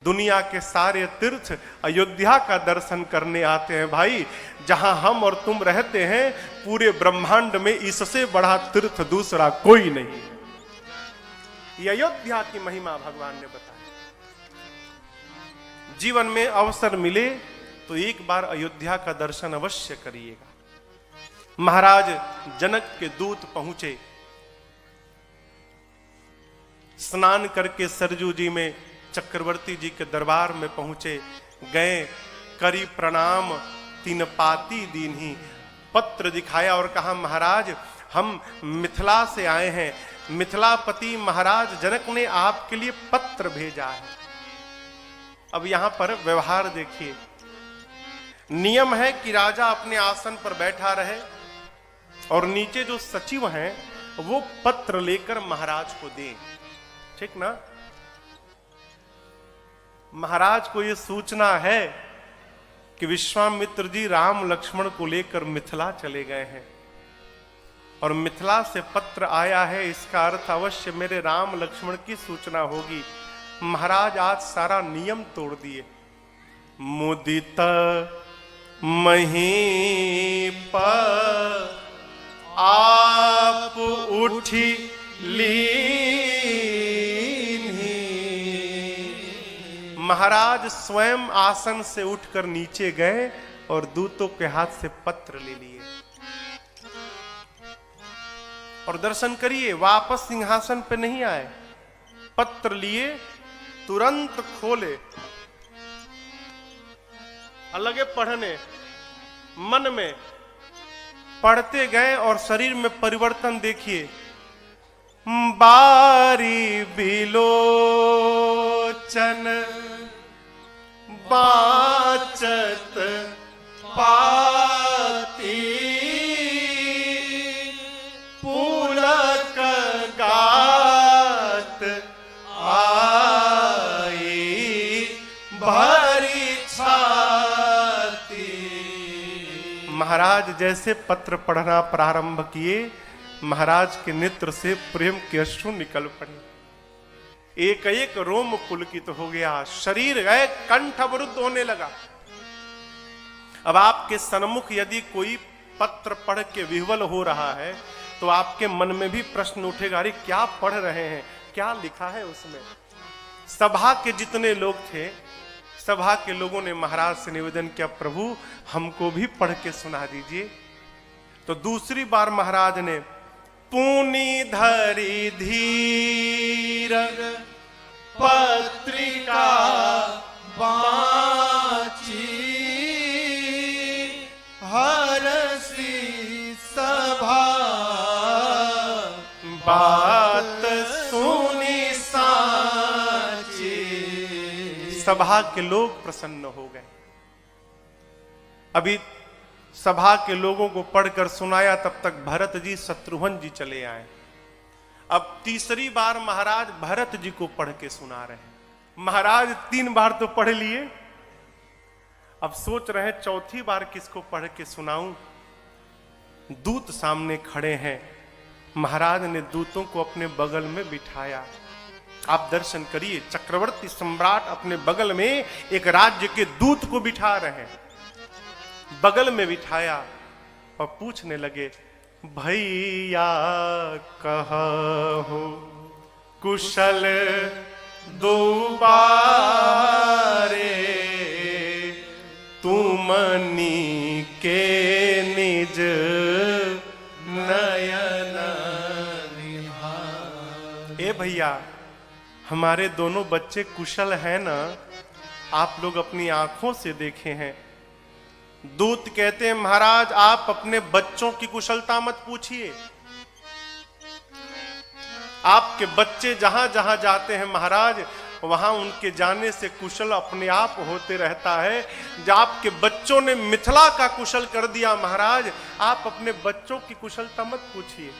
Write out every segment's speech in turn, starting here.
दुनिया के सारे तीर्थ अयोध्या का दर्शन करने आते हैं भाई। जहां हम और तुम रहते हैं पूरे ब्रह्मांड में इससे बड़ा तीर्थ दूसरा कोई नहीं। ये अयोध्या की महिमा भगवान ने बताई। जीवन में अवसर मिले तो एक बार अयोध्या का दर्शन अवश्य करिएगा। महाराज जनक के दूत पहुंचे, स्नान करके सरजू जी में चक्रवर्ती जी के दरबार में पहुंचे, गए, करी प्रणाम, तीन पाती दीन्ही, पत्र दिखाया और कहा महाराज हम मिथिला से आए हैं, मिथिलापति महाराज जनक ने आपके लिए पत्र भेजा है। अब यहां पर व्यवहार देखिए, नियम है कि राजा अपने आसन पर बैठा रहे और नीचे जो सचिव हैं वो पत्र लेकर महाराज को दें, ठीक ना। महाराज को यह सूचना है कि विश्वामित्र जी राम लक्ष्मण को लेकर मिथिला चले गए हैं और मिथिला से पत्र आया है, इसका अर्थ अवश्य मेरे राम लक्ष्मण की सूचना होगी। महाराज आज सारा नियम तोड़ दिए। मुदित महीप आप उठी ली, महाराज स्वयं आसन से उठकर नीचे गए और दूतों के हाथ से पत्र ले लिए और दर्शन करिए, वापस सिंहासन पे नहीं आए। पत्र लिए, तुरंत खोले, अलगे पढ़ने, मन में पढ़ते गए और शरीर में परिवर्तन देखिए। बारी बिलोचन बाचत पाती, पुलक गात आई भरी छाती। महाराज जैसे पत्र पढ़ना प्रारंभ किए, महाराज के नेत्र से प्रेम के अश्रु निकल पड़े, एक एक रोम पुलकित हो गया, शरीर गए, कंठ अवरुद्ध होने लगा। अब आपके सन्मुख यदि कोई पत्र पढ़ के विह्वल हो रहा है तो आपके मन में भी प्रश्न उठेगा, अरे क्या पढ़ रहे हैं, क्या लिखा है उसमें। सभा के जितने लोग थे, सभा के लोगों ने महाराज से निवेदन किया, प्रभु हमको भी पढ़ के सुना दीजिए। तो दूसरी बार महाराज ने पुनि धरि धीर पत्रिका बाची, हरसी सभा बात सुनी साची। सभा के लोग प्रसन्न हो गए। अभी सभा के लोगों को पढ़कर सुनाया, तब तक भरत जी शत्रुघ्न जी चले आए। अब तीसरी बार महाराज भरत जी को पढ़ के सुना रहे हैं। महाराज 3 बार तो पढ़ लिए, अब सोच रहे हैं चौथी बार किसको पढ़ के सुनाऊं। दूत सामने खड़े हैं, महाराज ने दूतों को अपने बगल में बिठाया। आप दर्शन करिए, चक्रवर्ती सम्राट अपने बगल में एक राज्य के दूत को बिठा रहे हैं, बगल में बिठाया और पूछने लगे, भैया कहूं कुशल दुबारे, तुमनी के निज नयन निभाए। ए भैया, हमारे दोनों बच्चे कुशल हैं ना, आप लोग अपनी आंखों से देखे हैं। दूत कहते हैं महाराज आप अपने बच्चों की कुशलता मत पूछिए, आपके बच्चे जहां जहां जाते हैं महाराज वहां उनके जाने से कुशल अपने आप होते रहता है। जब आपके बच्चों ने मिथिला का कुशल कर दिया महाराज, आप अपने बच्चों की कुशलता मत पूछिए।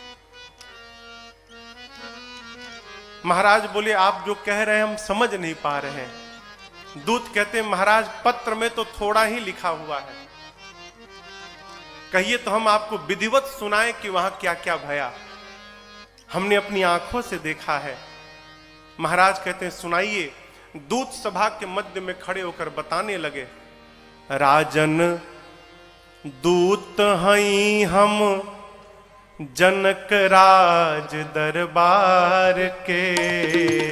महाराज बोले आप जो कह रहे हैं हम समझ नहीं पा रहे हैं। दूत कहते हैं महाराज पत्र में तो थोड़ा ही लिखा हुआ है, कहिए तो हम आपको विधिवत सुनाएं कि वहां क्या क्या भया। हमने अपनी आंखों से देखा है। महाराज कहते हैं सुनाइए। दूत सभा के मध्य में खड़े होकर बताने लगे, राजन दूत हई हम जनक राज दरबार के,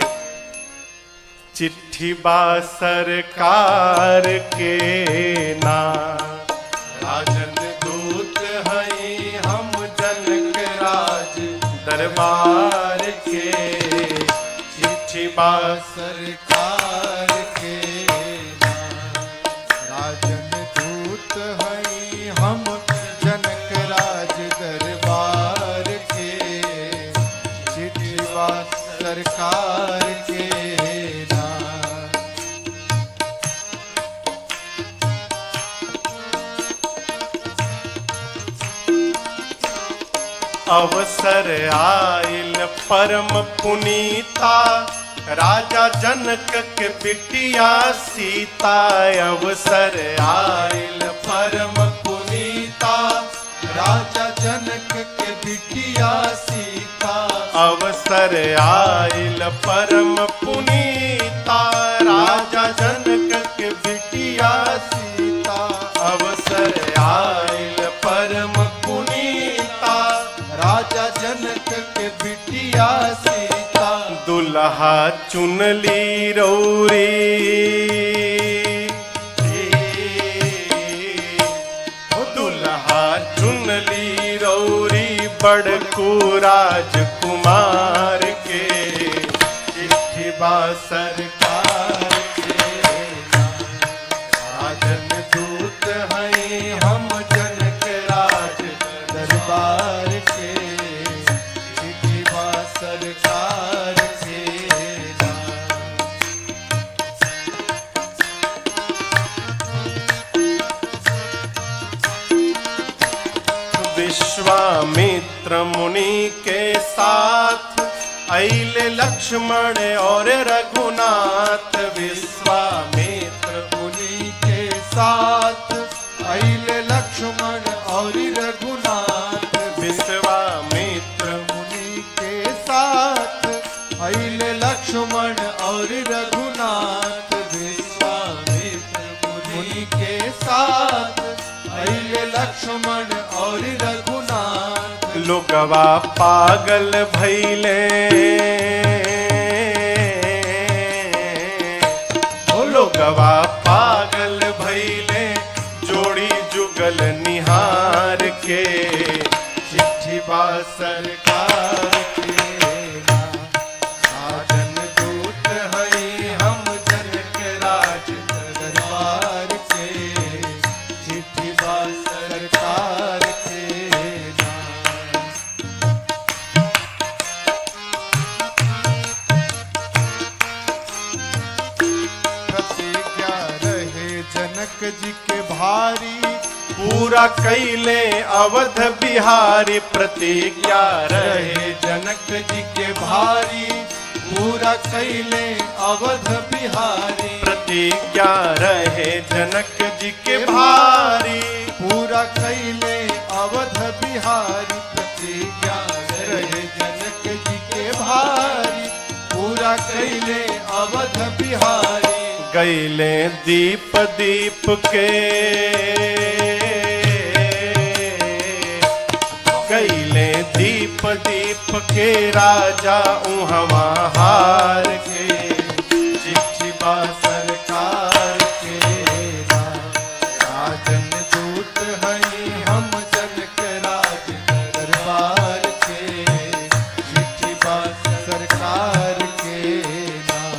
चिट्ठी बा सरकार के ना। राजन दूत हई हम जनक राज दरबार के, चिट्ठी बा सरकार के नाम। राजन दूत हई हम जनक राज दरबार के, चिट्ठी बा सरकार के नाम। अवसर आइल परम पुनीता, राजा जनक के बिटिया सीता। अवसर आइल परम पुनीता, राजा जनक के बिटिया सीता। अवसर आइल परम पुनीता, राजा जनक के बिटिया सीता। अवसर आइल परम पुनीता, राजा जनक के बिटिया सीता। दुल्हा चुनली रौरी, दुल्हा चुनली रौरी बड़कू राजकुमार के, चिट्ठी बा सरकार के नाम। राजन दूत हई हम जनक राज दरबार के, चिट्ठी बा सरकार के नाम। विश्वामित्र मुनि के साथ अइले लक्ष्मण और रघुनाथ। विश्वामित्र मुनि के साथ अइले लक्ष्मण और रघुनाथ। विश्वामित्र मुनि के साथ अइले लक्ष्मण और रघुनाथ। विश्वामित्र मुनि के साथ अइले लक्ष्मण और रघुनाथ। लोगवा पागल भइले, ओ लोगवा पागल भइले, जोड़ी जुगल निहार के, चिट्ठी बा सरकार के नाम। राजन दूत हई हम जनक राज दरबार के, चिट्ठी बा सरकार के नाम। प्रतिज्ञा रहे जनक जी के भारी, पूरा कैले अवध बिहारी। प्रतिज्ञा रहे जनक जी के भारी, पूरा कैले अवध बिहारी। प्रतिज्ञा रहे जनक जी के भारी, पूरा कैले अवध बिहारी। प्रतिज्ञा रहे जनक जी के भारी, पूरा कैले अवध बिहारी। गैले दीप दीप के, गैले दीप दीप के राजा उहवा हार के, चिट्ठी बा सरकार के नाम। राजन दूत हई हम जनक राज दरबार के, चिट्ठी बा सरकार के नाम।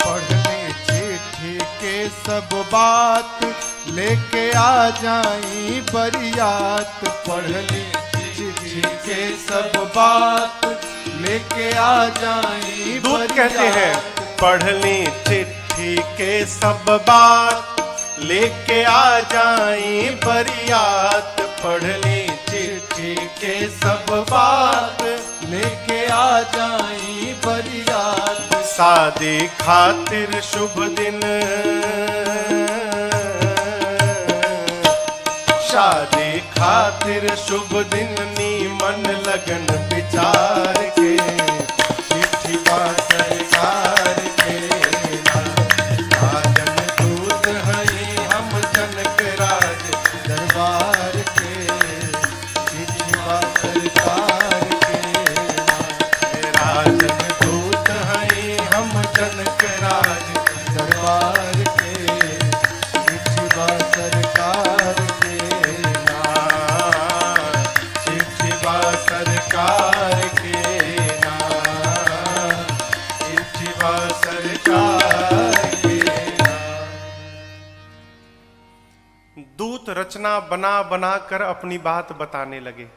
पढ़ने चिट्ठी के सब बात लेके आ जाई बरियात। पढ़ने चिट्ठी के सब बात लेके आ जाई दूत कहते हैं, पढ़ ली चिट्ठी के सब बात, लेके आ जाई बरियात। पढ़ ली चिट्ठी के सब बात, लेके आ जाई बरियात। शादी खातिर शुभ दिन, शादी खातिर शुभ दिन नी मन लगन विचार के, चिट्ठी बा सरकार के राजन दूत हैं हम जनक राज दरबार के, चिट्ठी बा सरकार के राजन दूत हैं हम जनक राज दरबार के, चिट्ठी बा सरकार के चिट्ठी बा सरकार के चिट्ठी बा सरकार के। दूत रचना बना बना कर अपनी बात बताने लगे।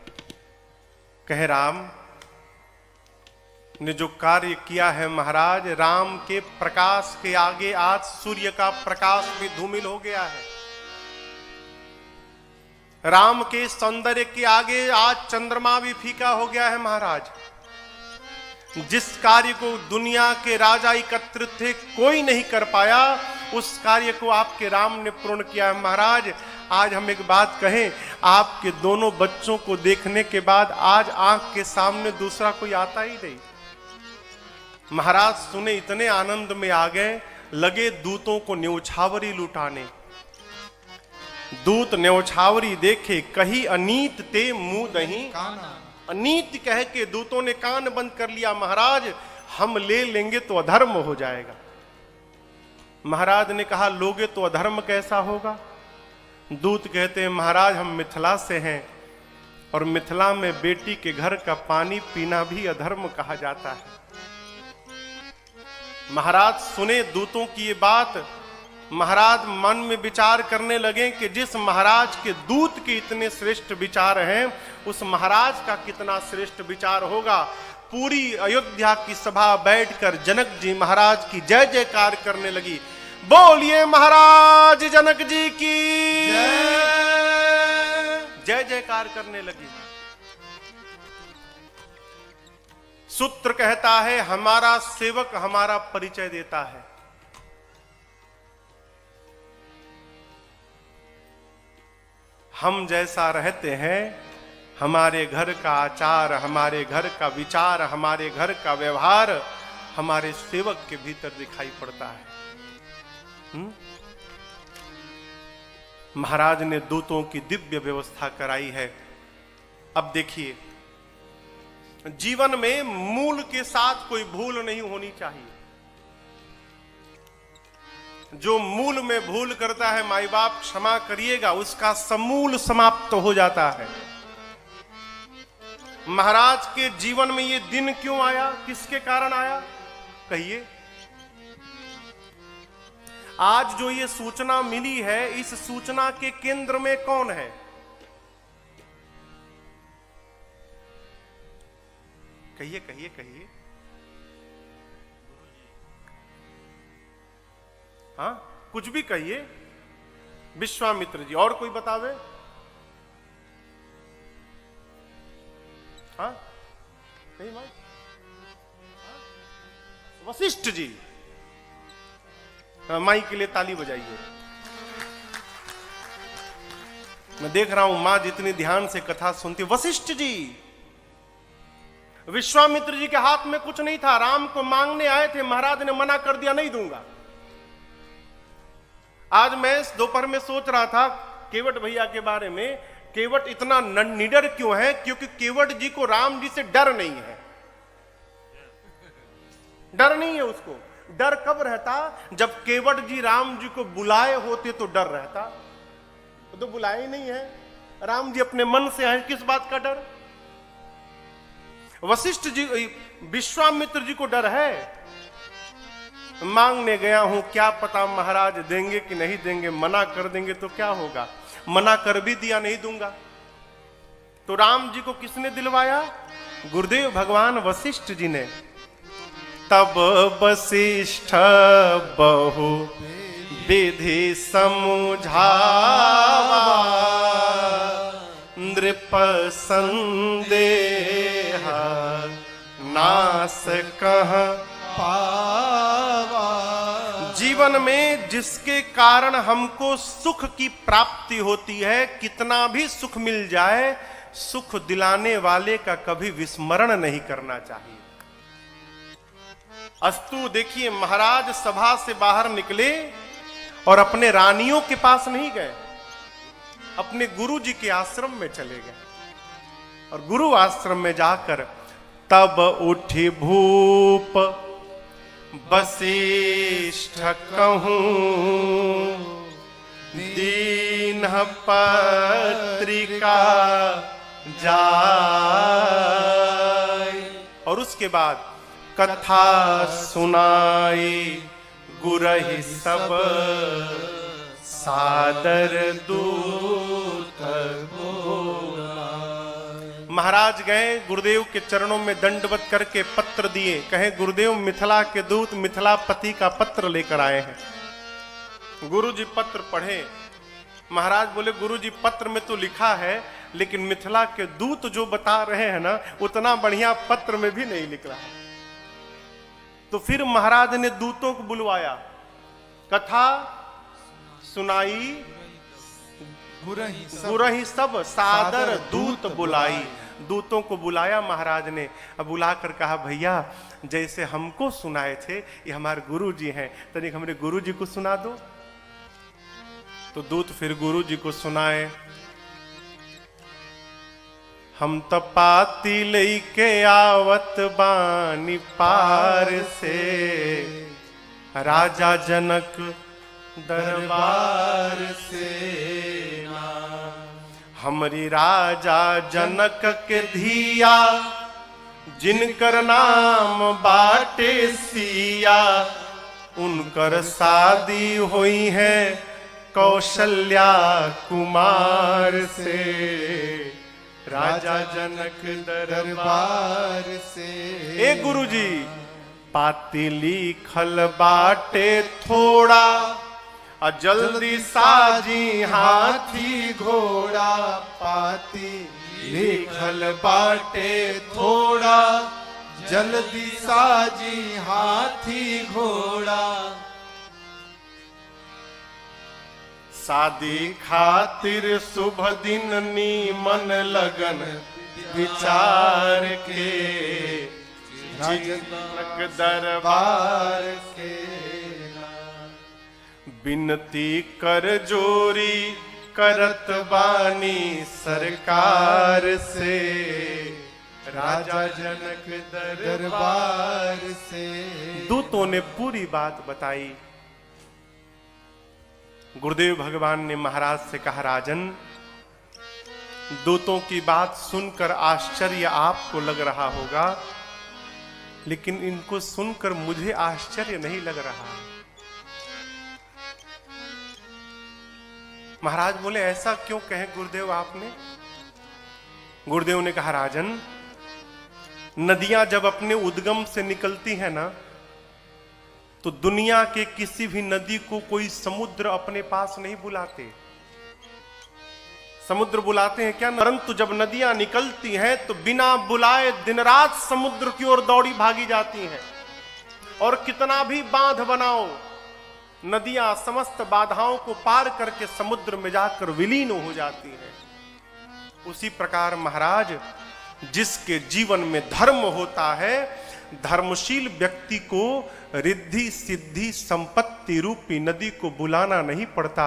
कहे राम ने जो कार्य किया है महाराज, राम के प्रकाश के आगे आज सूर्य का प्रकाश भी धूमिल हो गया है। राम के सौंदर्य के आगे आज चंद्रमा भी फीका हो गया है महाराज। जिस कार्य को दुनिया के राजा एकत्रित थे कोई नहीं कर पाया, उस कार्य को आपके राम ने पूर्ण किया है महाराज। आज हम एक बात कहें, आपके दोनों बच्चों को देखने के बाद आज आंख के सामने दूसरा कोई आता ही नहीं। महाराज सुने इतने आनंद में आ गए, लगे दूतों को न्यौछावरी लुटाने। दूत न्यौछावरी देखे कही अनीत ते मुंह दही, अनीत कह के दूतों ने कान बंद कर लिया। महाराज हम ले लेंगे तो अधर्म हो जाएगा। महाराज ने कहा लोगे तो अधर्म कैसा होगा? दूत कहते हैं महाराज हम मिथिला से हैं और मिथिला में बेटी के घर का पानी पीना भी अधर्म कहा जाता है। महाराज सुने दूतों की ये बात, महाराज मन में विचार करने लगे कि जिस महाराज के दूत के इतने श्रेष्ठ विचार हैं, उस महाराज का कितना श्रेष्ठ विचार होगा। पूरी अयोध्या की सभा बैठकर जनक जी महाराज की जय जयकार करने लगी। बोलिए महाराज जनक जी की जय जयकार करने लगी। सूत्र कहता है हमारा सेवक हमारा परिचय देता है। हम जैसा रहते हैं, हमारे घर का आचार, हमारे घर का विचार, हमारे घर का व्यवहार हमारे सेवक के भीतर दिखाई पड़ता है। महाराज ने दूतों की दिव्य व्यवस्था कराई है। अब देखिए, जीवन में मूल के साथ कोई भूल नहीं होनी चाहिए। जो मूल में भूल करता है माई बाप क्षमा करिएगा, उसका समूल समाप्त हो जाता है। महाराज के जीवन में ये दिन क्यों आया, किसके कारण आया कहिए? आज जो ये सूचना मिली है, इस सूचना के केंद्र में कौन है? कहिए कहिए कहिए। हाँ कुछ भी कहिए। विश्वामित्र जी, और कोई बतावे? हाँ नहीं भाई, वशिष्ठ जी। माई के लिए ताली बजाइए। मैं देख रहा हूं मां जितनी ध्यान से कथा सुनती। वशिष्ठ जी, विश्वामित्र जी के हाथ में कुछ नहीं था, राम को मांगने आए थे, महाराज ने मना कर दिया नहीं दूंगा। आज मैं दोपहर में सोच रहा था केवट भैया के बारे में। केवट इतना निडर क्यों है? क्योंकि केवट जी को राम जी से डर नहीं है। डर नहीं है उसको। डर कब रहता? जब केवट जी राम जी को बुलाए होते तो डर रहता। तो बुलाए ही नहीं है, राम जी अपने मन से है, किस बात का डर? वशिष्ठ जी, विश्वामित्र जी को डर है। मांगने गया हूं, क्या पता महाराज देंगे कि नहीं देंगे, मना कर देंगे तो क्या होगा। मना कर भी दिया नहीं दूंगा। तो राम जी को किसने दिलवाया? गुरुदेव भगवान वशिष्ठ जी ने। तब वशिष्ठ बहु विधि समझावा, नृप संदेह नास कह पावा। जीवन में जिसके कारण हमको सुख की प्राप्ति होती है, कितना भी सुख मिल जाए, सुख दिलाने वाले का कभी विस्मरण नहीं करना चाहिए। अस्तु देखिए, महाराज सभा से बाहर निकले और अपने रानियों के पास नहीं गए, अपने गुरु जी के आश्रम में चले गए। और गुरु आश्रम में जाकर तब उठी भूप वशिष्ठ कहूं दीन पत्रिका जाय। और उसके बाद कथा सुनाई गुरहि सब सादर दूत बोला। महाराज गए, गुरुदेव के चरणों में दंडवत करके पत्र दिए, कहे गुरुदेव मिथिला के दूत मिथिलापति का पत्र लेकर आए हैं। गुरुजी पत्र पढ़े। महाराज बोले गुरुजी पत्र में तो लिखा है, लेकिन मिथिला के दूत जो बता रहे हैं ना, उतना बढ़िया पत्र में भी नहीं लिख रहा। तो फिर महाराज ने दूतों को बुलवाया, कथा सुनाई गुरहि सब सादर दूत बुलाई। दूतों को बुलाया महाराज ने। अब बुलाकर कहा भैया जैसे हमको सुनाए थे, ये हमारे गुरु जी हैं, तनिक हमारे गुरु जी को सुना दो। तो दूत फिर गुरु जी को सुनाए। हम तपाती लेके आवत बानी पार से, राजा जनक दरबार से ना। हमरी राजा जनक के धिया, जिनकर नाम बाटे सिया, उनकर शादी हुई है कौशल्या कुमार से, राजा जनक दरबार से। ए गुरुजी पाती लिखल बाटे थोड़ा, जल्दी साजी हाथी घोड़ा। पाती लिखल बाटे थोड़ा, जल्दी साजी हाथी घोड़ा। शादी खातिर शुभ दिन नीमन लगन विचार के, जनक दरबार के। बिनती कर जोरी करत बानी सरकार से, राजा जनक दरबार से। दूतों ने पूरी बात बताई। गुरुदेव भगवान ने महाराज से कहा राजन, दूतों की बात सुनकर आश्चर्य आपको लग रहा होगा, लेकिन इनको सुनकर मुझे आश्चर्य नहीं लग रहा। महाराज बोले ऐसा क्यों कहे गुरुदेव आपने? गुरुदेव ने कहा राजन, नदियां जब अपने उद्गम से निकलती है ना, तो दुनिया के किसी भी नदी को कोई समुद्र अपने पास नहीं बुलाते। समुद्र बुलाते हैं क्या? परंतु जब नदियां निकलती हैं तो बिना बुलाए दिन रात समुद्र की ओर दौड़ी भागी जाती हैं। और कितना भी बांध बनाओ, नदियां समस्त बाधाओं को पार करके समुद्र में जाकर विलीन हो जाती हैं। उसी प्रकार महाराज, जिसके जीवन में धर्म होता है, धर्मशील व्यक्ति को रिद्धि सिद्धि संपत्ति रूपी नदी को बुलाना नहीं पड़ता।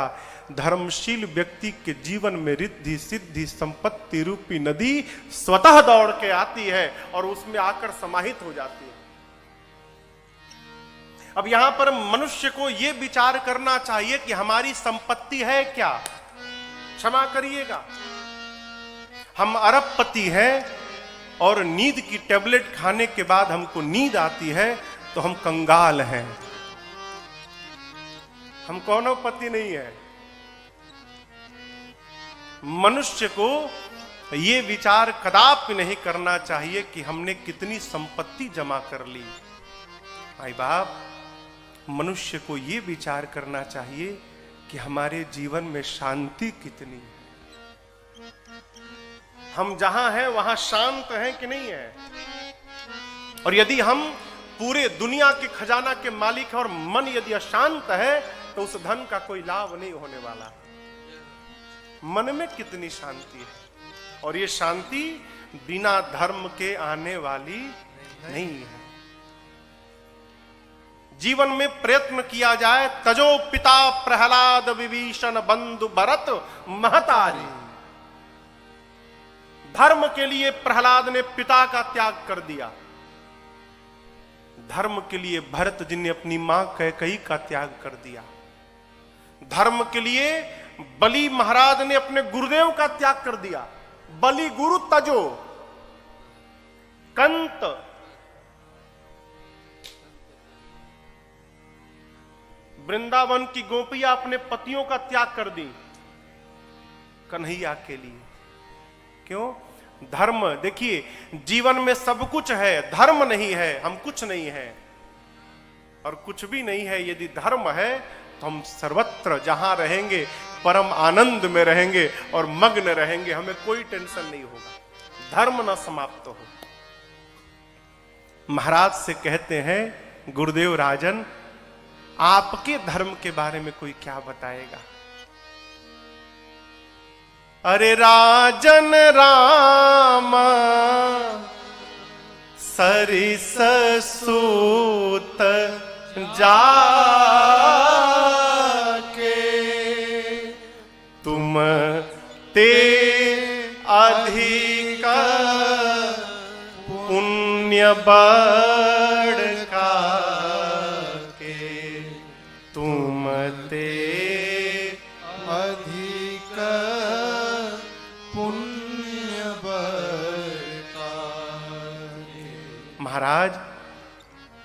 धर्मशील व्यक्ति के जीवन में रिद्धि सिद्धि संपत्ति रूपी नदी स्वतः दौड़ के आती है और उसमें आकर समाहित हो जाती है। अब यहां पर मनुष्य को यह विचार करना चाहिए कि हमारी संपत्ति है क्या। क्षमा करिएगा, हम अरबपति हैं और नींद की टेबलेट खाने के बाद हमको नींद आती है तो हम कंगाल हैं, हम करोड़पति नहीं है। मनुष्य को यह विचार कदापि नहीं करना चाहिए कि हमने कितनी संपत्ति जमा कर ली। भाई बाप, मनुष्य को यह विचार करना चाहिए कि हमारे जीवन में शांति कितनी है। हम जहां हैं वहां शांत हैं कि नहीं है? और यदि हम पूरे दुनिया के खजाना के मालिक हैं और मन यदि अशांत है तो उस धन का कोई लाभ नहीं होने वाला। मन में कितनी शांति है। और ये शांति बिना धर्म के आने वाली नहीं है। जीवन में प्रयत्न किया जाए, तजो पिता प्रहलाद विभीषण बंधु भरत महतारी। धर्म के लिए प्रहलाद ने पिता का त्याग कर दिया, धर्म के लिए भरत जी ने अपनी मां कैकेयी का त्याग कर दिया, धर्म के लिए बलि महाराज ने अपने गुरुदेव का त्याग कर दिया। बलि गुरु तजो, कंत वृंदावन की गोपियां अपने पतियों का त्याग कर दी कन्हैया के लिए। क्यों? धर्म। देखिए, जीवन में सब कुछ है, धर्म नहीं है हम कुछ नहीं है, और कुछ भी नहीं है यदि धर्म है तो हम सर्वत्र जहां रहेंगे परम आनंद में रहेंगे और मग्न रहेंगे, हमें कोई टेंशन नहीं होगा, धर्म न समाप्त हो। महाराज से कहते हैं, गुरुदेव राजन आपके धर्म के बारे में कोई क्या बताएगा? अरे राजन राम सरिस सूत जाके तुम ते अधिक पुण्य बड़का के तुम ते अधिक पुण्य बड़का। महाराज,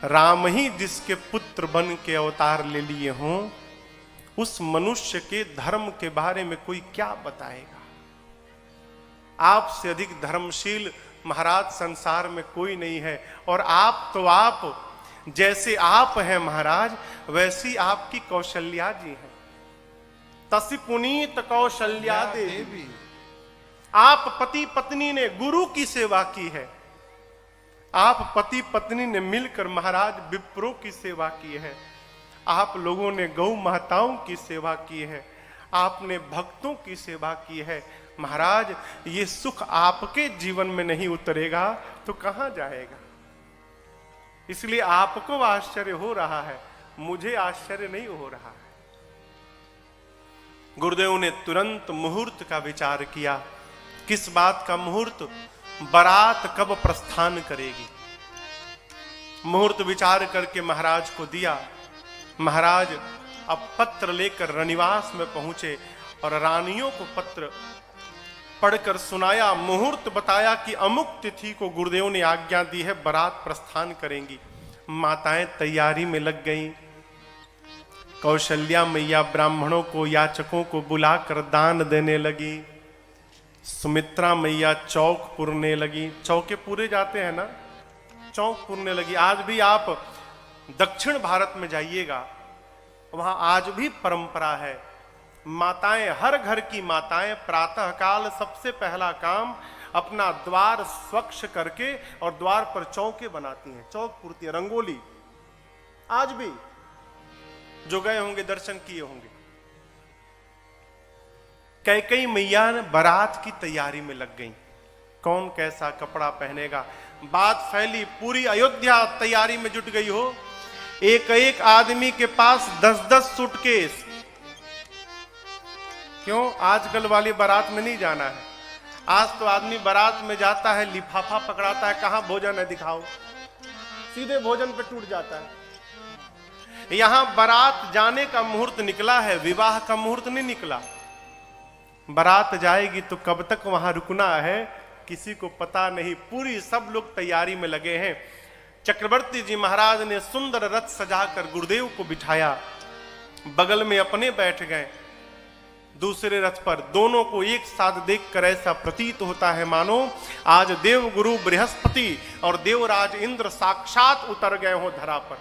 राम ही जिसके पुत्र बन के अवतार ले लिए हों, उस मनुष्य के धर्म के बारे में कोई क्या बताएगा? आपसे अधिक धर्मशील महाराज संसार में कोई नहीं है, और आप तो आप, जैसे आप हैं महाराज वैसी आपकी कौशल्या जी हैं। तसी पुनीत कौशल्या देवी। आप पति पत्नी ने गुरु की सेवा की है, आप पति पत्नी ने मिलकर महाराज विप्रों की सेवा की है, आप लोगों ने गौ माताओं की सेवा की है, आपने भक्तों की सेवा की है। महाराज, ये सुख आपके जीवन में नहीं उतरेगा तो कहां जाएगा? इसलिए आपको आश्चर्य हो रहा है, मुझे आश्चर्य नहीं हो रहा है। गुरुदेव ने तुरंत मुहूर्त का विचार किया। किस बात का मुहूर्त? बारात कब प्रस्थान करेगी। मुहूर्त विचार करके महाराज को दिया। महाराज अब पत्र लेकर रनिवास में पहुंचे और रानियों को पत्र पढ़कर सुनाया। मुहूर्त बताया कि अमुक तिथि को गुरुदेव ने आज्ञा दी है, बारात प्रस्थान करेंगी। माताएं तैयारी में लग गईं। कौशल्या मैया ब्राह्मणों को, याचकों को बुलाकर दान देने लगी। सुमित्रा मैया चौक पुरने लगी। चौके पूरे जाते हैं ना, चौक पुरने लगी। आज भी आप दक्षिण भारत में जाइएगा, वहां आज भी परंपरा है। माताएं, हर घर की माताएं प्रातः काल सबसे पहला काम अपना द्वार स्वच्छ करके और द्वार पर चौके बनाती हैं, चौक पुरती है, रंगोली। आज भी जो गए होंगे दर्शन किए होंगे। कैकेयी मैया बारात की तैयारी में लग गई। कौन कैसा कपड़ा पहनेगा, बात फैली, पूरी अयोध्या तैयारी में जुट गई हो। एक एक आदमी के पास 10-10 सूटकेस। क्यों? आजकल वाली बारात में नहीं जाना है। आज तो आदमी बारात में जाता है, लिफाफा पकड़ाता है, कहां भोजन है दिखाओ, सीधे भोजन पे टूट जाता है। यहां बारात जाने का मुहूर्त निकला है, विवाह का मुहूर्त नहीं निकला। बारात जाएगी तो कब तक वहां रुकना है किसी को पता नहीं। पूरी सब लोग तैयारी में लगे हैं। चक्रवर्ती जी महाराज ने सुंदर रथ सजाकर गुरुदेव को बिठाया, बगल में अपने बैठ गए दूसरे रथ पर। दोनों को एक साथ देखकर ऐसा प्रतीत होता है मानो आज देव गुरु बृहस्पति और देवराज इंद्र साक्षात उतर गए हो धरा पर।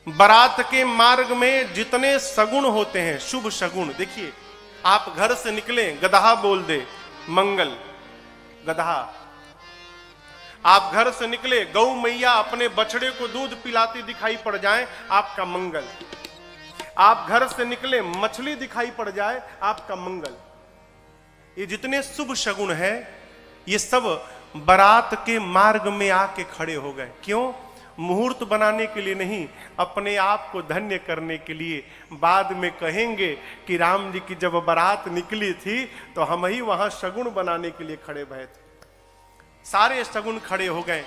बारात के मार्ग में जितने सगुण होते हैं, शुभ सगुण, देखिए आप घर से निकले, गदहा बोल दे मंगल, गदहा। आप घर से निकले, गौ मैया अपने बछड़े को दूध पिलाती दिखाई पड़ जाए, आपका मंगल। आप घर से निकले, मछली दिखाई पड़ जाए, आपका मंगल। ये जितने शुभ शगुन है ये सब बारात के मार्ग में आके खड़े हो गए। क्यों? मुहूर्त बनाने के लिए नहीं, अपने आप को धन्य करने के लिए। बाद में कहेंगे कि राम जी की जब बारात निकली थी तो हम ही वहां शगुन बनाने के लिए खड़े भए थे। सारे शगुन खड़े हो गए,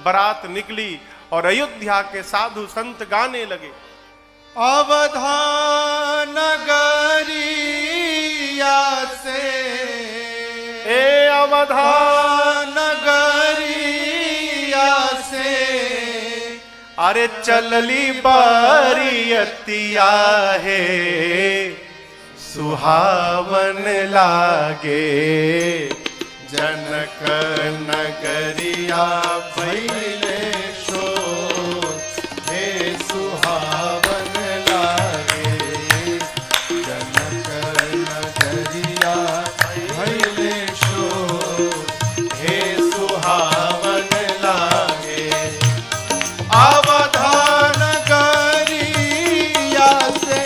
बारात निकली और अयोध्या के साधु संत गाने लगे। अवधान नगरिया से, ए अवधान नगरिया से, अरे चलली बारियतिया है, सुहावन लागे जनक नगरिया भइले शोर, हे सुहावन लागे। जनक नगरिया भइले शोर, हे सुहावन लागे। अवधान नगरिया से,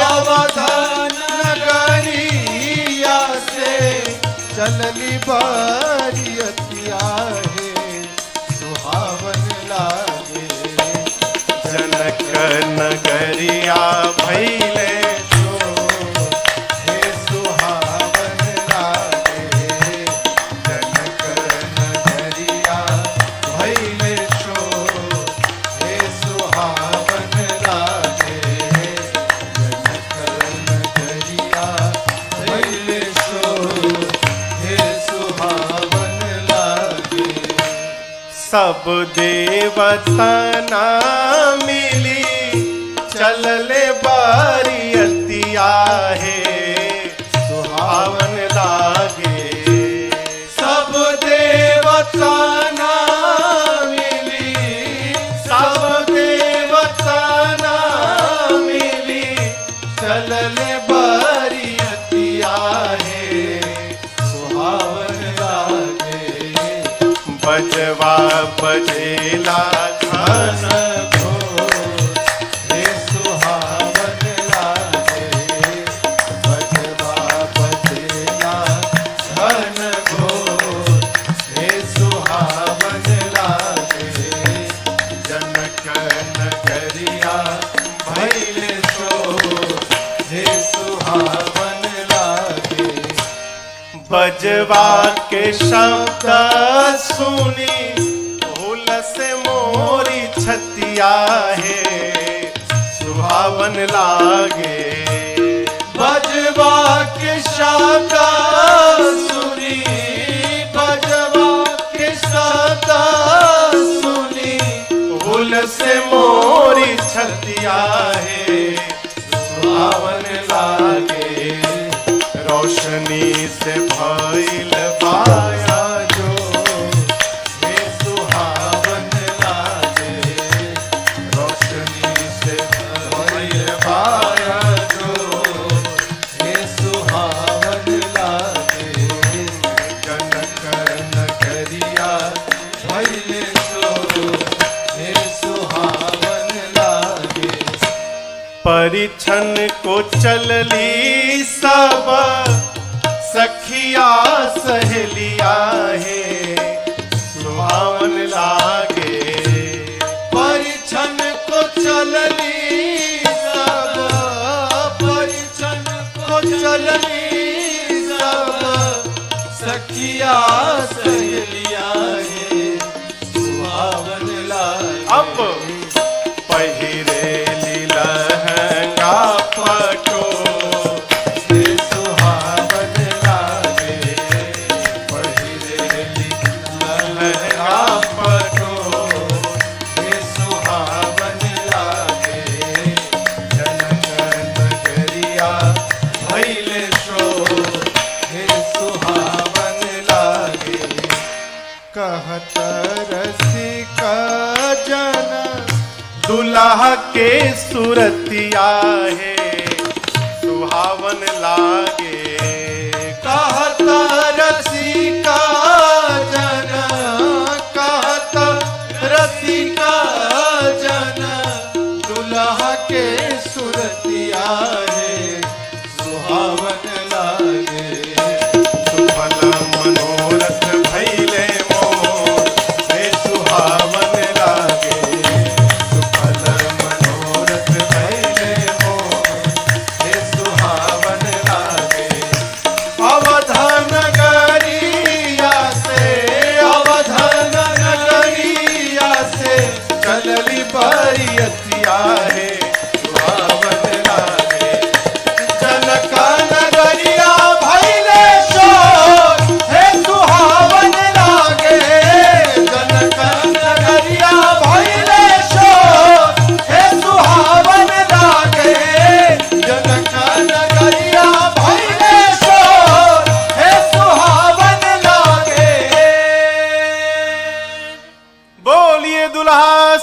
अवधान नगरिया से, चलली बारियतिया है, सुहावन लागे। जनक नगरिया भइले शोर, हे सुहावन लागे। जनक नगरिया भइले शोर, हे सुहावन लागे। जनक नगरिया भइले शोर, हे सुहावन लागे। सब देवतना मिली चलले बारियतिया है, सुहावन लागे। सब देवता ना मिली, सब देवता ना मिली, चलले बारियतिया है, सुहावन लागे। बजवा बजेला घन घोर, हे सुहावन लागे। बजवा बजेला घन घोर, हे सुहावन लागे। जनक नगरिया भइले शोर, हे सुहावन लागे। बजवा के शब्द सुनी हुलस मोरी छतिया है, सुहावन लागे। बजवा के शब्द सुनी, बजवा के शब्द सुनी, हुलस मोरी छतिया है, सुहावन लागे। रोशनी से भइल बाया जो, हे सुहावन लागे। रोशनी से भइल बाया जो, हे सुहावन लागे। जनक नगरिया भइले शोर, हे सुहावन लागे। परिछन को चलली सब सखिया सहेलिया है, सुहावन लागे। परिछन को चलनी सब, परिछन को चलनी सब, सखिया सहेलिया है, सुहावन लागे। अब पहिरे लहंगा पटो, हे सुहावन लागे। पहिरे लहंगा पटो, हे सुहावन लागे। जनक नगरिया भइले शोर, हे सुहावन लागे। कहत रसिका जन, दुल्हा के सुरतिया है, सुहावन लागे। कहत रसिका जन, कहत रसिका जन, दुल्हा के सुरतिया है, सुहावन लागे।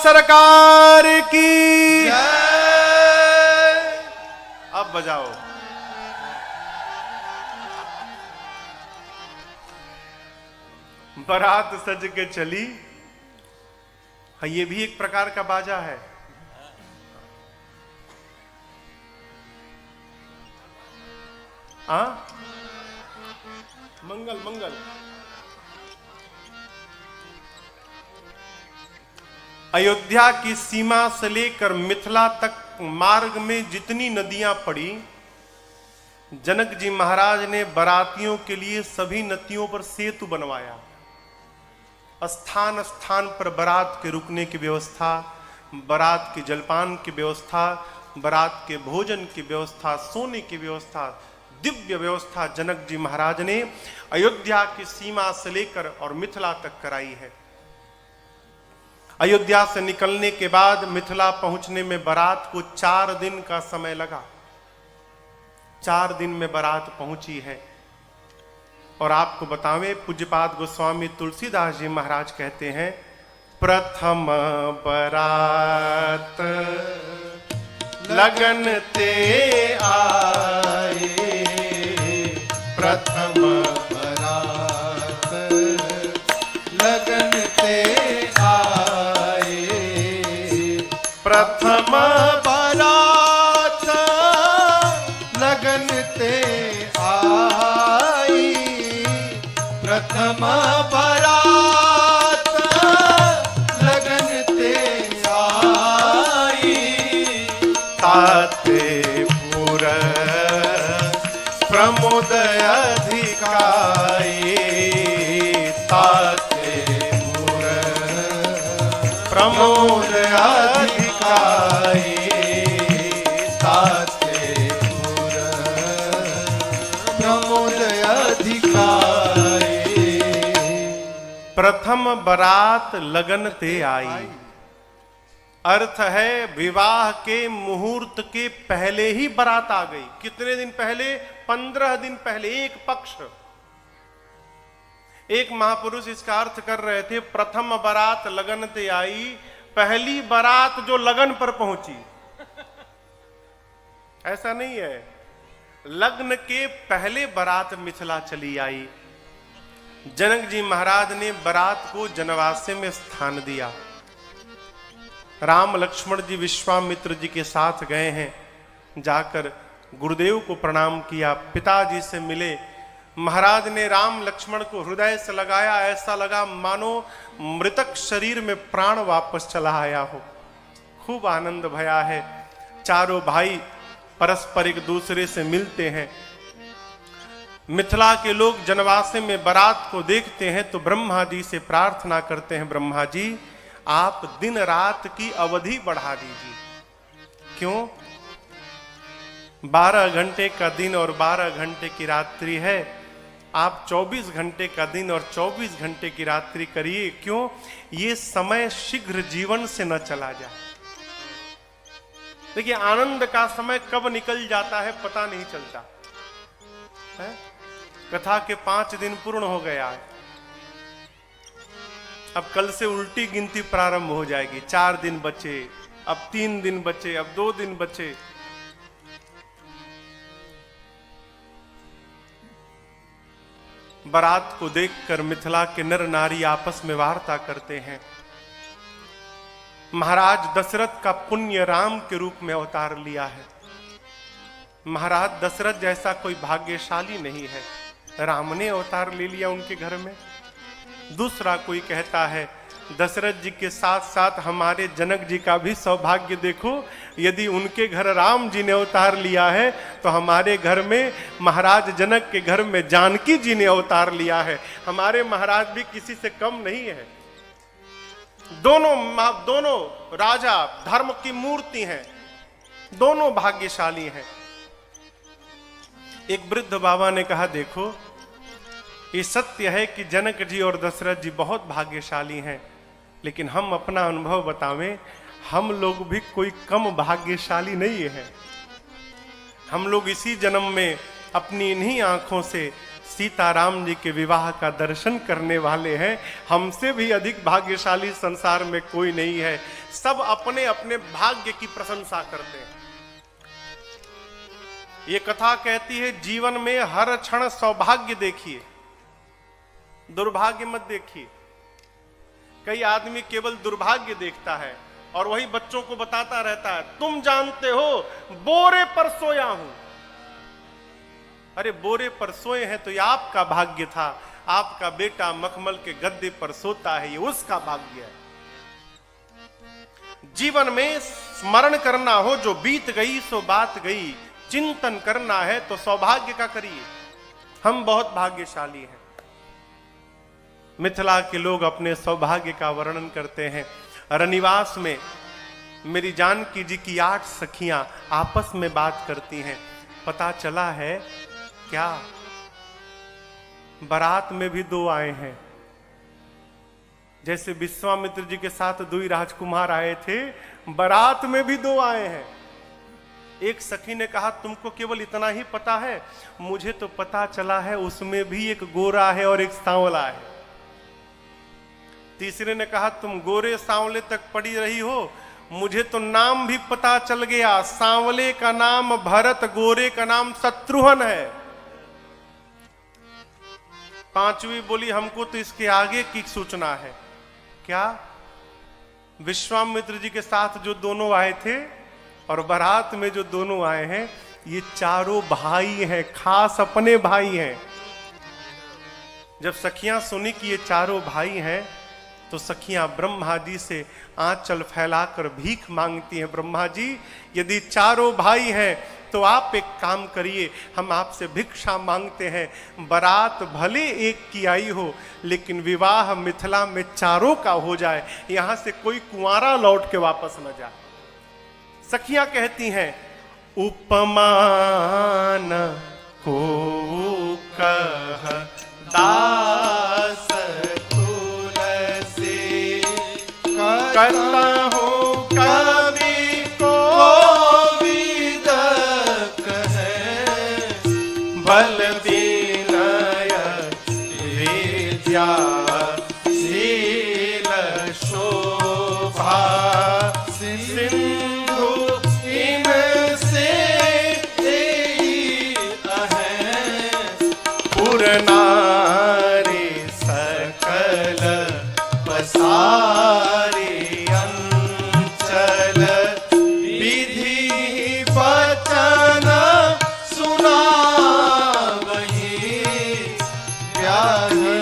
सरकार की। जय। अब बजाओ। बारात सज के चली। हाँ, ये भी एक प्रकार का बाजा है। हाँ, मंगल मंगल। अयोध्या की सीमा से लेकर मिथिला तक मार्ग में जितनी नदियां पड़ी, जनक जी महाराज ने बारातियों के लिए सभी नदियों पर सेतु बनवाया। स्थान स्थान पर बारात के रुकने की व्यवस्था, बारात के जलपान की व्यवस्था, बारात के भोजन की व्यवस्था, सोने की व्यवस्था, दिव्य व्यवस्था जनक जी महाराज ने अयोध्या की सीमा से लेकर और मिथिला तक कराई है। अयोध्या से निकलने के बाद मिथिला पहुंचने में बारात को 4 दिन का समय लगा। 4 दिन में बारात पहुंची है। और आपको बतावें, पूज्यपाद गोस्वामी तुलसीदास जी महाराज कहते हैं, प्रथम बारात लगन ते आए, प्रथम बारात लगन ते आए, प्रथम बारात लगन ते आई, प्रथम बारात लगन ते आई, ताते पुर प्रमोद अधिकाई, ताते पुर प्रमोद अधिकाई, ताते पुर प्रमोद अधिकाई। प्रथम बारात लगन ते आई। अर्थ है विवाह के मुहूर्त के पहले ही बारात आ गई। कितने दिन पहले? 15 दिन पहले। एक पक्ष। एक महापुरुष इसका अर्थ कर रहे थे, प्रथम बारात लगन ते आई, पहली बारात जो लगन पर पहुंची। ऐसा नहीं है, लग्न के पहले बारात मिथिला चली आई। जनक जी महाराज ने बारात को जनवासे में स्थान दिया। राम लक्ष्मण जी विश्वामित्र जी के साथ गए हैं। जाकर गुरुदेव को प्रणाम किया, पिताजी से मिले। महाराज ने राम लक्ष्मण को हृदय से लगाया, ऐसा लगा मानो मृतक शरीर में प्राण वापस चला आया हो। खूब आनंद भया है। चारों भाई परस्पर एक दूसरे से मिलते हैं। मिथिला के लोग जनवासे में बारात को देखते हैं तो ब्रह्मा जी से प्रार्थना करते हैं, ब्रह्मा जी आप दिन रात की अवधि बढ़ा दीजिए। क्यों? 12 घंटे का दिन और 12 घंटे की रात्रि है। आप 24 घंटे का दिन और 24 घंटे की रात्रि करिए। क्यों? ये समय शीघ्र जीवन से न चला जाए। देखिए, आनंद का समय कब निकल जाता है पता नहीं चलता है। कथा के 5 दिन पूर्ण हो गया है। अब कल से उल्टी गिनती प्रारंभ हो जाएगी। 4 दिन बचे, अब 3 दिन बचे, अब 2 दिन बचे। बारात को देखकर मिथिला के नर नारी आपस में वार्ता करते हैं। महाराज दशरथ का पुण्य राम के रूप में अवतार लिया है। महाराज दशरथ जैसा कोई भाग्यशाली नहीं है, राम ने अवतार ले लिया उनके घर में। दूसरा कोई कहता है दशरथ जी के साथ साथ हमारे जनक जी का भी सौभाग्य देखो, यदि उनके घर राम जी ने अवतार लिया है तो हमारे घर में महाराज जनक के घर में जानकी जी ने अवतार लिया है। हमारे महाराज भी किसी से कम नहीं है। दोनों राजा धर्म की मूर्ति हैं, दोनों भाग्यशाली हैं। एक वृद्ध बाबा ने कहा, देखो ये सत्य है कि जनक जी और दशरथ जी बहुत भाग्यशाली हैं, लेकिन हम अपना अनुभव बतावें, हम लोग भी कोई कम भाग्यशाली नहीं है। हम लोग इसी जन्म में अपनी इन्हीं आंखों से सीताराम जी के विवाह का दर्शन करने वाले हैं। हमसे भी अधिक भाग्यशाली संसार में कोई नहीं है। सब अपने अपने भाग्य की प्रशंसा करते हैं। ये कथा कहती है जीवन में हर क्षण सौभाग्य देखिए, दुर्भाग्य मत देखिए। कई आदमी केवल दुर्भाग्य देखता है और वही बच्चों को बताता रहता है, तुम जानते हो बोरे पर सोया हूं। अरे बोरे पर सोए हैं तो ये आपका भाग्य था। आपका बेटा मखमल के गद्दे पर सोता है, ये उसका भाग्य है। जीवन में स्मरण करना हो, जो बीत गई सो बात गई। चिंतन करना है तो सौभाग्य का करिए। हम बहुत भाग्यशाली हैं। मिथिला के लोग अपने सौभाग्य का वर्णन करते हैं। रनिवास में मेरी जानकी जी की 8 सखियां आपस में बात करती हैं। पता चला है क्या, बारात में भी 2 आए हैं। जैसे विश्वामित्र जी के साथ 2 राजकुमार आए थे, बारात में भी 2 आए हैं। एक सखी ने कहा, तुमको केवल इतना ही पता है? मुझे तो पता चला है उसमें भी एक गोरा है और एक सांवला है। तीसरे ने कहा, तुम गोरे सांवले तक पड़ी रही हो, मुझे तो नाम भी पता चल गया। सांवले का नाम भरत, गोरे का नाम शत्रुघ्न है। 5वीं बोली, हमको तो इसके आगे की सूचना है। क्या? विश्वामित्र जी के साथ जो दोनों आए थे और बारात में जो दोनों आए हैं, ये चारों भाई हैं, खास अपने भाई हैं। जब सखियां सुनी कि ये चारों भाई हैं, तो सखियां ब्रह्मा जी से आंचल फैलाकर भीख मांगती हैं। ब्रह्मा जी, यदि चारों भाई हैं तो आप एक काम करिए, हम आपसे भिक्षा मांगते हैं। बारात भले एक की आई हो, लेकिन विवाह मिथिला में चारों का हो जाए, यहां से कोई कुंवारा लौट के वापस न जाए। सखियां कहती हैं, उपमान को कह दास तुलसी, करता हूं कवि को विदक है, बल विनय विद्या शील शोभा, सिंधु इनसे पुरनारी सकल पसारी अंचल, विधि वचन सुनावहि, व्याहि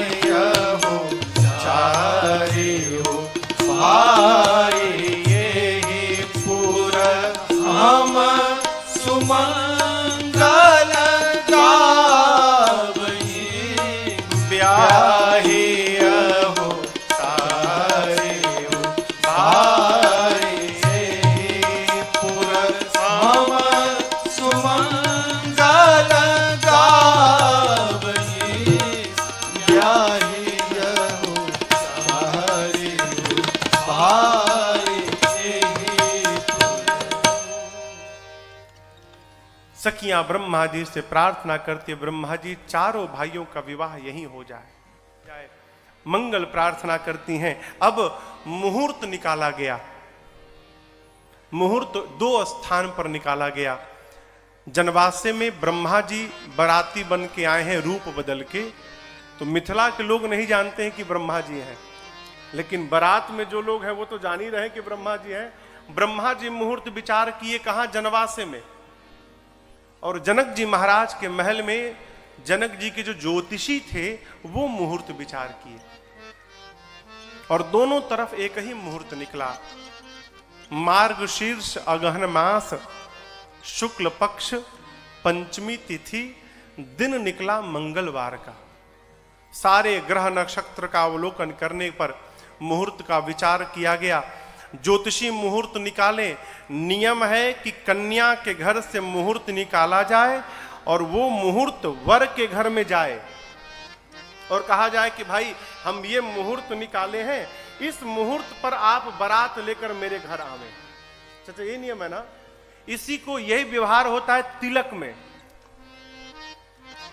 हो चारियो भाई, यही पुर हम सुमंगल गावहि, ब्याहि हो चारियो भाई, यही पुर हम सुमंगल गावहि, ब्याहि हो चारियो भाई, यही सखियां ब्रह्मा जी से प्रार्थना करती है, ब्रह्मा जी चारों भाइयों का विवाह यहीं हो जाए। मंगल प्रार्थना करती हैं। अब मुहूर्त निकाला गया। मुहूर्त 2 स्थान पर निकाला गया। जनवासे में ब्रह्मा जी बराती बन के आए हैं, रूप बदल के। तो मिथिला के लोग नहीं जानते हैं कि ब्रह्मा जी हैं, लेकिन बारात में जो लोग हैं वो तो जान ही रहे कि ब्रह्मा जी हैं। ब्रह्मा जी मुहूर्त विचार किए कहां? जनवासे में। और जनक जी महाराज के महल में जनक जी के जो ज्योतिषी थे वो मुहूर्त विचार किए, और दोनों तरफ एक ही मुहूर्त निकला। मार्गशीर्ष अगहन मास, शुक्ल पक्ष, पंचमी तिथि, दिन निकला मंगलवार का। सारे ग्रह नक्षत्र का अवलोकन करने पर मुहूर्त का विचार किया गया। ज्योतिषी मुहूर्त निकाले। नियम है कि कन्या के घर से मुहूर्त निकाला जाए और वो मुहूर्त वर के घर में जाए और कहा जाए कि भाई हम ये मुहूर्त निकाले हैं, इस मुहूर्त पर आप बारात लेकर मेरे घर आवे। चाचा ये नियम है ना। इसी को यही व्यवहार होता है तिलक में।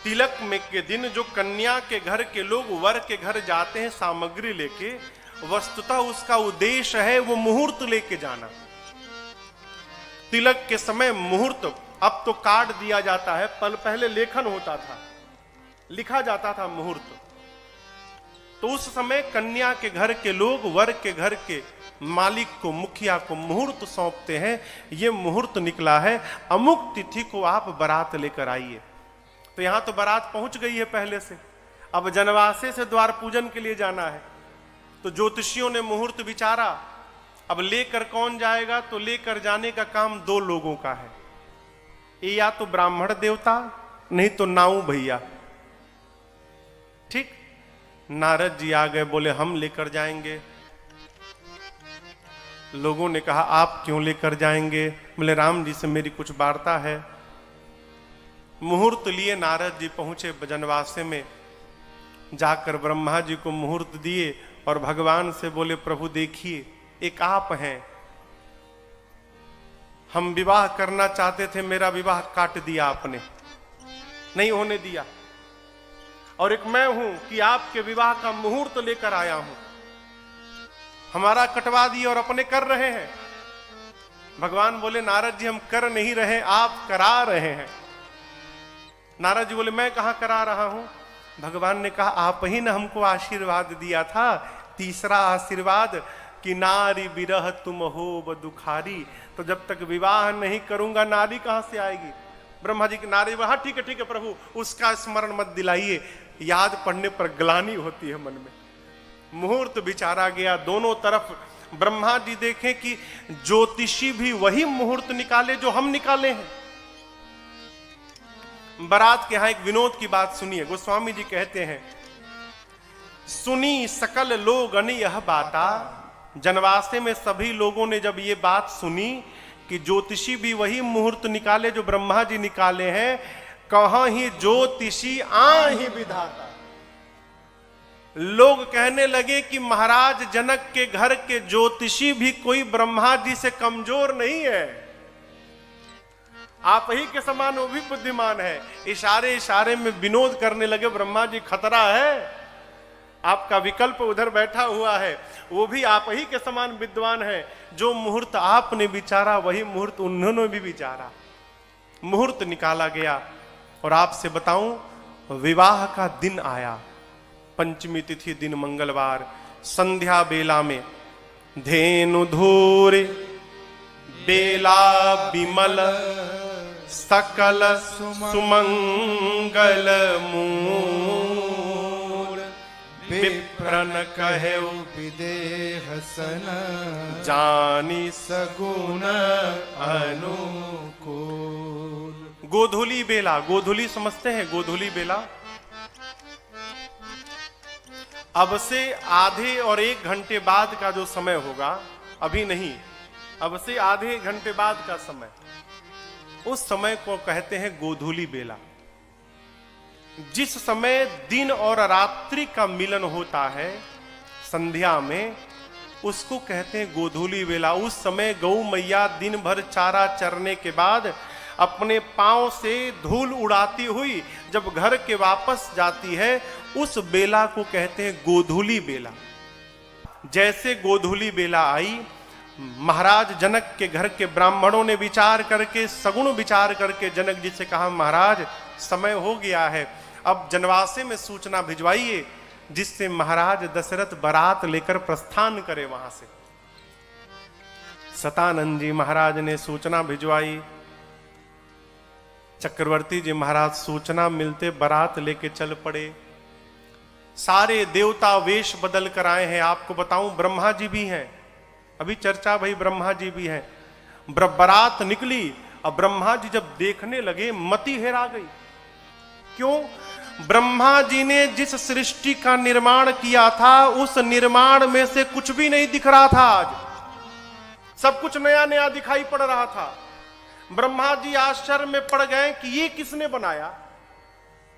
तिलक में के दिन जो कन्या के घर के लोग वर के घर जाते हैं सामग्री लेके, वस्तुतः उसका उद्देश्य है वो मुहूर्त लेके जाना। तिलक के समय मुहूर्त अब तो काट दिया जाता है, पहले लेखन होता था, लिखा जाता था मुहूर्त। तो उस समय कन्या के घर के लोग वर के घर के मालिक को, मुखिया को मुहूर्त सौंपते हैं। ये मुहूर्त निकला है, अमुक तिथि को आप बारात लेकर आइए। तो यहां तो बारात पहुंच गई है पहले से, अब जनवासे से द्वार पूजन के लिए जाना है। तो ज्योतिषियों ने मुहूर्त विचारा, अब लेकर कौन जाएगा? तो लेकर जाने का काम दो लोगों का है, ये या तो ब्राह्मण देवता, नहीं तो नाऊ भैया। ठीक, नारद जी आ गए, बोले हम लेकर जाएंगे। लोगों ने कहा आप क्यों लेकर जाएंगे? बोले राम जी से मेरी कुछ वार्ता है। मुहूर्त लिए नारद जी पहुंचे जनवासे में, जाकर ब्रह्मा जी को मुहूर्त दिए और भगवान से बोले प्रभु देखिए, एक आप हैं, हम विवाह करना चाहते थे, मेरा विवाह काट दिया आपने, नहीं होने दिया। और एक मैं हूं कि आपके विवाह का मुहूर्त लेकर आया हूं, हमारा कटवा दिए और अपने कर रहे हैं। भगवान बोले नारद जी हम कर नहीं रहे, आप करा रहे हैं। नारद जी बोले मैं कहां करा रहा हूं? भगवान ने कहा आप ही ने हमको आशीर्वाद दिया था, तीसरा आशीर्वाद कि नारी विरह तुम हो ब दुखारी। तो जब तक विवाह नहीं करूंगा नारी कहां से आएगी? ब्रह्मा जी की नारी, हाँ ठीक है प्रभु, उसका स्मरण मत दिलाइए, याद पड़ने पर ग्लानि होती है मन में। मुहूर्त विचारा गया, दोनों तरफ ब्रह्मा जी देखें कि ज्योतिषी भी वही मुहूर्त निकाले जो हम निकाले हैं। बारात के यहां एक विनोद की बात सुनिए, गोस्वामी जी कहते हैं सुनी सकल लोगन यह बाता। जनवासे में सभी लोगों ने जब ये बात सुनी कि ज्योतिषी भी वही मुहूर्त निकाले जो ब्रह्मा जी निकाले हैं, कहां ही ज्योतिषी आहि विधाता। लोग कहने लगे कि महाराज जनक के घर के ज्योतिषी भी कोई ब्रह्मा जी से कमजोर नहीं है, आप ही के समान वो भी बुद्धिमान है। इशारे इशारे में विनोद करने लगे, ब्रह्मा जी खतरा है, आपका विकल्प उधर बैठा हुआ है, वो भी आप ही के समान विद्वान है। जो मुहूर्त आपने विचारा वही मुहूर्त उन्होंने भी विचारा। मुहूर्त निकाला गया और आपसे बताऊं विवाह का दिन आया, पंचमी तिथि दिन मंगलवार, संध्या बेला में धेनु धूर बेला विमल सकल सुमंगल मूर विप्रन कहे विदेह सन जानी सगुण अनुकूल। गोधूली बेला, गोधूली समझते हैं? गोधूली बेला अब से आधे और 1 घंटे बाद का जो समय होगा, अभी नहीं, अब से आधे घंटे बाद का समय, उस समय को कहते हैं गोधूली बेला। जिस समय दिन और रात्रि का मिलन होता है संध्या में, उसको कहते हैं गोधूली बेला। उस समय गौ मैया दिन भर चारा चरने के बाद अपने पांव से धूल उड़ाती हुई जब घर के वापस जाती है, उस बेला को कहते हैं गोधूली बेला। जैसे गोधूली बेला आई, महाराज जनक के घर के ब्राह्मणों ने विचार करके, सगुण विचार करके जनक जी से कहा महाराज समय हो गया है, अब जनवासे में सूचना भिजवाइए जिससे महाराज दशरथ बारात लेकर प्रस्थान करे वहां से। सतानंद जी महाराज ने सूचना भिजवाई, चक्रवर्ती जी महाराज सूचना मिलते बारात लेके चल पड़े। सारे देवता वेश बदल कर आए हैं। आपको बताऊं ब्रह्मा जी भी हैं, अभी चर्चा भाई ब्रह्मा जी भी हैं। बारात निकली, अब ब्रह्मा जी जब देखने लगे मति हेरा गई। क्यों? ब्रह्मा जी ने जिस सृष्टि का निर्माण किया था उस निर्माण में से कुछ भी नहीं दिख रहा था। आज सब कुछ नया नया दिखाई पड़ रहा था। ब्रह्मा जी आश्चर्य में पड़ गए कि ये किसने बनाया।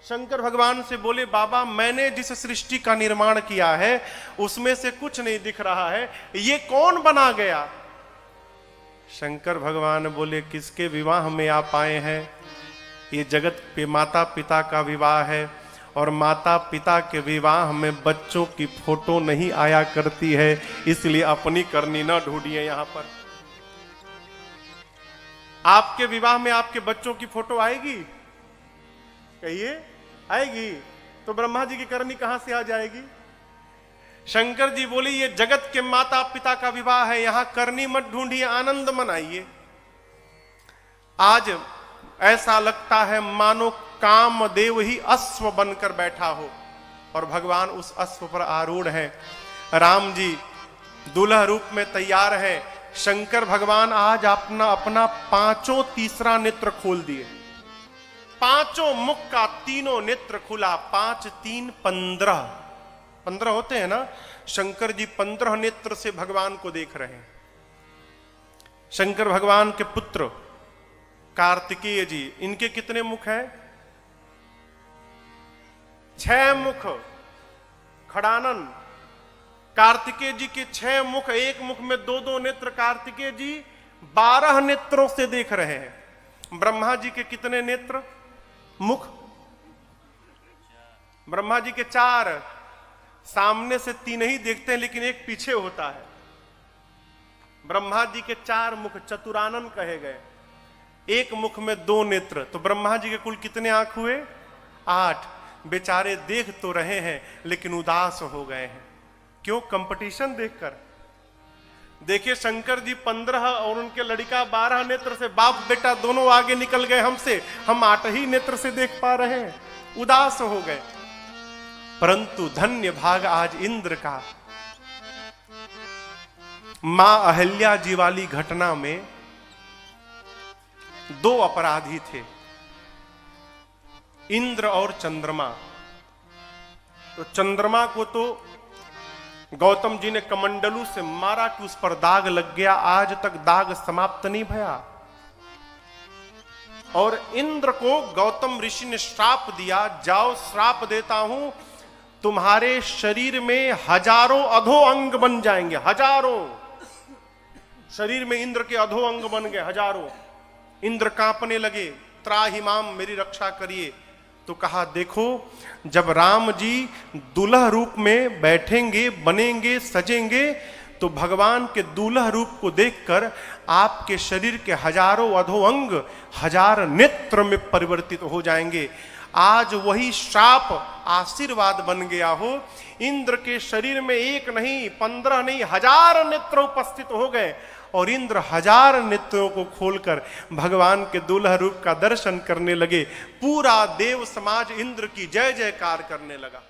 शंकर भगवान से बोले बाबा मैंने जिस सृष्टि का निर्माण किया है उसमें से कुछ नहीं दिख रहा है, ये कौन बना गया। शंकर भगवान बोले किसके विवाह में आप आए हैं? ये जगत पे माता पिता का विवाह है और माता पिता के विवाह में बच्चों की फोटो नहीं आया करती है, इसलिए अपनी करनी ना ढूंढिए। यहां पर आपके विवाह में आपके बच्चों की फोटो आएगी? कहिए, आएगी? तो ब्रह्मा जी की करनी कहां से आ जाएगी? शंकर जी बोले ये जगत के माता पिता का विवाह है, यहां करनी मत ढूंढिए, आनंद मनाइए। आज ऐसा लगता है मानो कामदेव ही अश्व बनकर बैठा हो और भगवान उस अश्व पर आरूढ़ हैं। राम जी दूल्हा रूप में तैयार है। शंकर भगवान आज अपना पांचों तीसरा नेत्र खोल दिए। पांचों मुख का तीनों नेत्र खुला। 5 3 15 होते हैं ना। शंकर जी 15 नेत्र से भगवान को देख रहे हैं। शंकर भगवान के पुत्र कार्तिकेय जी, इनके कितने मुख हैं? 6 मुख। खड़ानन कार्तिकेय जी के 6 मुख, एक मुख में 2-2 नेत्र। कार्तिकेय जी 12 नेत्रों से देख रहे हैं। ब्रह्मा जी के कितने नेत्र? मुख? ब्रह्मा जी के 4। सामने से 3 ही देखते हैं, लेकिन एक पीछे होता है। ब्रह्मा जी के 4 मुख चतुरानन कहे गए। एक मुख में 2 नेत्र। तो ब्रह्मा जी के कुल कितने आंख हुए? 8। बेचारे देख तो रहे हैं लेकिन उदास हो गए हैं। क्यों? कंपटीशन देखकर। देखिए शंकर जी 15 और उनके लड़का 12 नेत्र से, बाप बेटा दोनों आगे निकल गए हमसे, हम 8 ही नेत्र से देख पा रहे हैं। उदास हो गए। परंतु धन्य भाग आज इंद्र का। मां अहल्या जी वाली घटना में 2 अपराधी थे, इंद्र और चंद्रमा। तो चंद्रमा को तो गौतम जी ने कमंडलू से मारा कि उस पर दाग लग गया, आज तक दाग समाप्त नहीं भया। और इंद्र को गौतम ऋषि ने श्राप दिया, जाओ श्राप देता हूं, तुम्हारे शरीर में हजारों अधो अंग बन जाएंगे। हजारों शरीर में इंद्र के अधो अंग बन गए, हजारों। इंद्र कांपने लगे, त्राहिमाम मेरी रक्षा करिए। तो कहा देखो, जब राम जी दूल्हा रूप में बैठेंगे, बनेंगे, सजेंगे, तो भगवान के दूल्हा रूप को देखकर आपके शरीर के हजारों अधो अंग 1000 नेत्र में परिवर्तित हो जाएंगे। आज वही श्राप आशीर्वाद बन गया हो। इंद्र के शरीर में 1 नहीं, 15 नहीं, 1000 नेत्र उपस्थित हो गए और इंद्र 1000 नेत्रों को खोलकर भगवान के दूल्हा रूप का दर्शन करने लगे। पूरा देव समाज इंद्र की जय जयकार करने लगा।